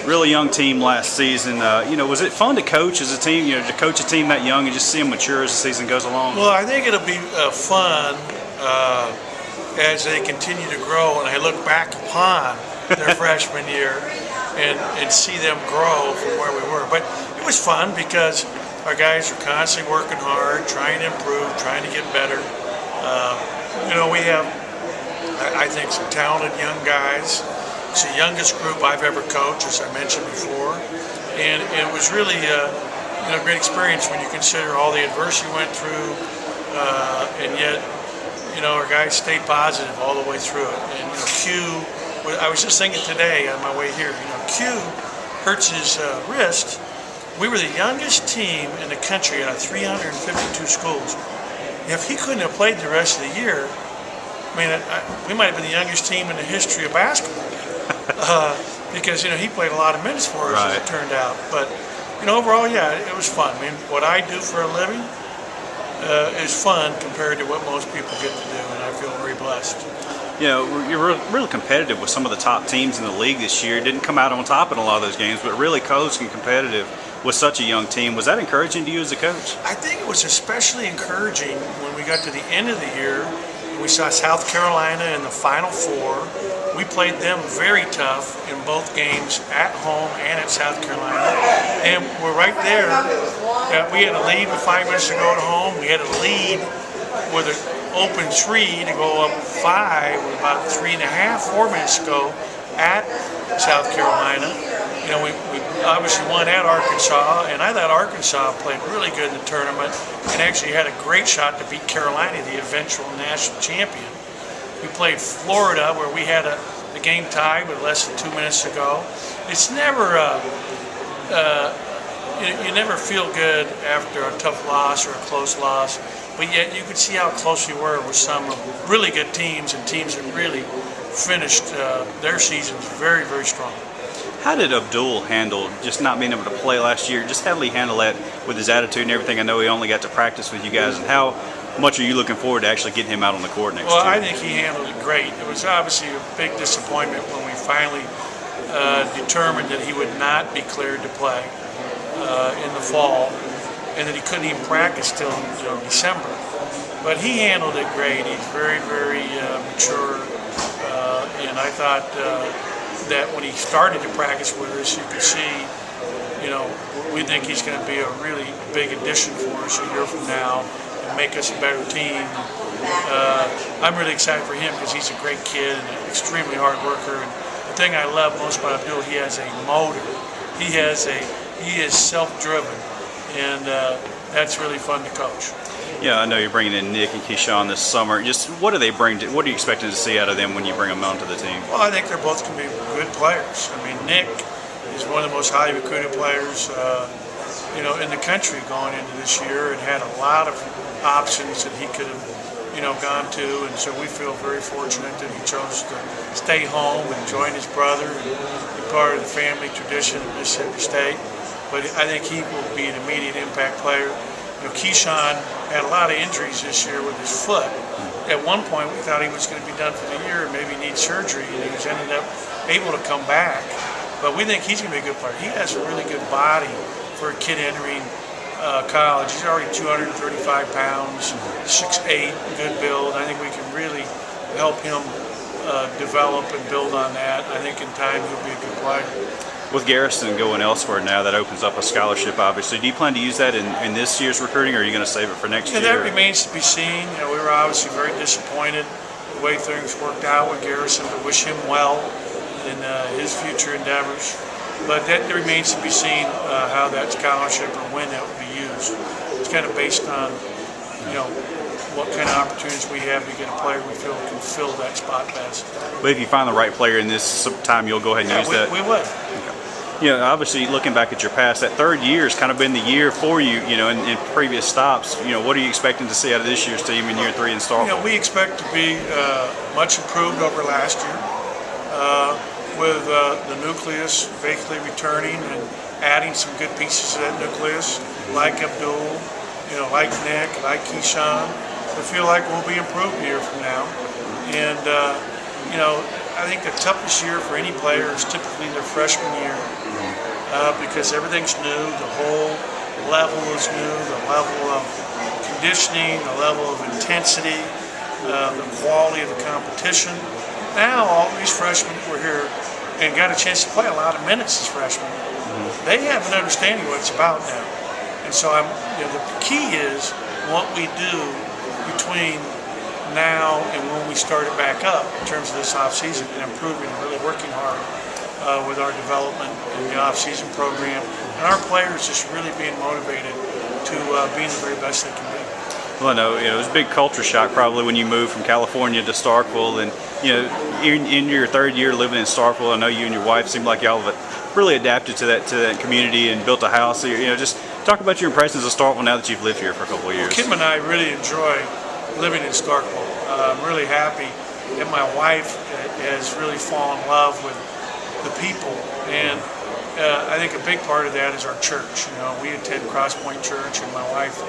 really young team last season. Was it fun to coach as a team? To coach a team that young and just see them mature as the season goes along. Well, I think it'll be fun as they continue to grow, and I look back upon their freshman year and see them grow from where we were. But it was fun because our guys are constantly working hard, trying to improve, trying to get better. We have, I think, some talented young guys. It's the youngest group I've ever coached, as I mentioned before, and it was really a great experience when you consider all the adversity we went through, and yet our guys stayed positive all the way through it. And I was just thinking today on my way here, Q hurts his wrist. We were the youngest team in the country out of 352 schools. If he couldn't have played the rest of the year, we might have been the youngest team in the history of basketball because he played a lot of minutes for us, as it turned out. But overall, yeah, it was fun. What I do for a living is fun compared to what most people get to do, and I feel very blessed. You're really competitive with some of the top teams in the league this year. Didn't come out on top in a lot of those games, but really close and competitive with such a young team. Was that encouraging to you as a coach? I think it was especially encouraging when we got to the end of the year. We saw South Carolina in the Final Four. We played them very tough in both games, at home and at South Carolina. And we're right there. We had a lead with 5 minutes to go at home. We had a lead with an open 3 to go up 5 with about 3.5, 4 minutes to go at South Carolina. We obviously won at Arkansas, and I thought Arkansas played really good in the tournament and actually had a great shot to beat Carolina, the eventual national champion. We played Florida, where we had the game tied with less than 2 minutes to go. It's never, you never feel good after a tough loss or a close loss, but yet you could see how close we were with some really good teams and teams that really finished their seasons very, very strong. How did Abdul handle just not being able to play last year? Just how did he handle that with his attitude and everything? I know he only got to practice with you guys. And how much are you looking forward to actually getting him out on the court next year? Well, I think he handled it great. It was obviously a big disappointment when we finally determined that he would not be cleared to play in the fall, and that he couldn't even practice till December. But he handled it great. He's very, very mature, and I thought that when he started to practice with us, you could see, we think he's going to be a really big addition for us a year from now and make us a better team. I'm really excited for him because he's a great kid and an extremely hard worker. And the thing I love most about Abdul, he has a motor. He is self-driven, and that's really fun to coach. Yeah, I know you're bringing in Nick and Keyshawn this summer. Just what do they bring? What are you expecting to see out of them when you bring them onto the team? Well, I think they're both going to be good players. Nick is one of the most highly recruited players, in the country going into this year, and had a lot of options that he could have, gone to. And so we feel very fortunate that he chose to stay home and join his brother and be part of the family tradition of Mississippi State. But I think he will be an immediate impact player. Keyshawn had a lot of injuries this year with his foot. At one point, we thought he was going to be done for the year and maybe need surgery, and he was ended up able to come back. But we think he's going to be a good player. He has a really good body for a kid entering college. He's already 235 pounds, 6'8", good build. I think we can really help him develop and build on that. I think in time he'll be a good player. With Garrison going elsewhere now, that opens up a scholarship, obviously. Do you plan to use that in this year's recruiting, or are you going to save it for next year? That remains to be seen. We were obviously very disappointed the way things worked out with Garrison, but wish him well in his future endeavors. But that remains to be seen how that scholarship or when that will be used. It's kind of based on, what kind of opportunities we have to get a player we feel can fill that spot best. But if you find the right player in this time, you'll go ahead and use that? We would. Okay. Obviously, looking back at your past, that third year has kind of been the year for you, in previous stops. What are you expecting to see out of this year's team in year 3 in Starkville? We expect to be much improved over last year with the nucleus basically returning and adding some good pieces to that nucleus, like Abdul, like Nick, like Keyshawn. I feel like we'll be improved a year from now. And, I think the toughest year for any player is typically their freshman year, because everything's new, the whole level is new, the level of conditioning, the level of intensity, the quality of the competition. Now all these freshmen were here and got a chance to play a lot of minutes as freshmen. They have an understanding what it's about now. And so the key is what we do between now and when we start it back up in terms of this off-season and improving and really working hard with our development in the off-season program. And our players just really being motivated to being the very best they can be. Well, I know, it was a big culture shock probably when you moved from California to Starkville, and in your third year living in Starkville, I know you and your wife seem like y'all have really adapted to that community and built a house. So, just talk about your impressions of Starkville now that you've lived here for a couple of years. Kim and I really enjoy living in Starkville. I'm really happy that my wife has really fallen in love with the people, and I think a big part of that is our church. We attend Crosspoint Church, and my wife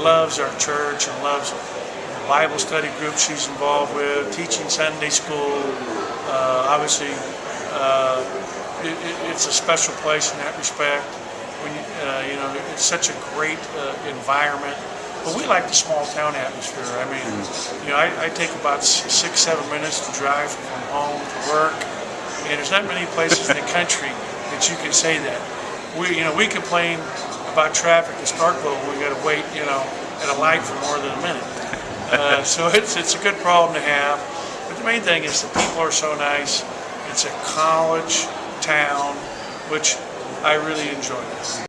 loves our church and loves the Bible study group she's involved with, teaching Sunday school. Obviously, it's a special place in that respect. When it's such a great environment. But we like the small town atmosphere. I mean, I take about 6-7 minutes to drive from home to work, and there's not many places in the country that you can say that. We complain about traffic in Starkville. We got to wait, at a light for more than a minute. So it's a good problem to have. But the main thing is the people are so nice. It's a college town, which I really enjoy.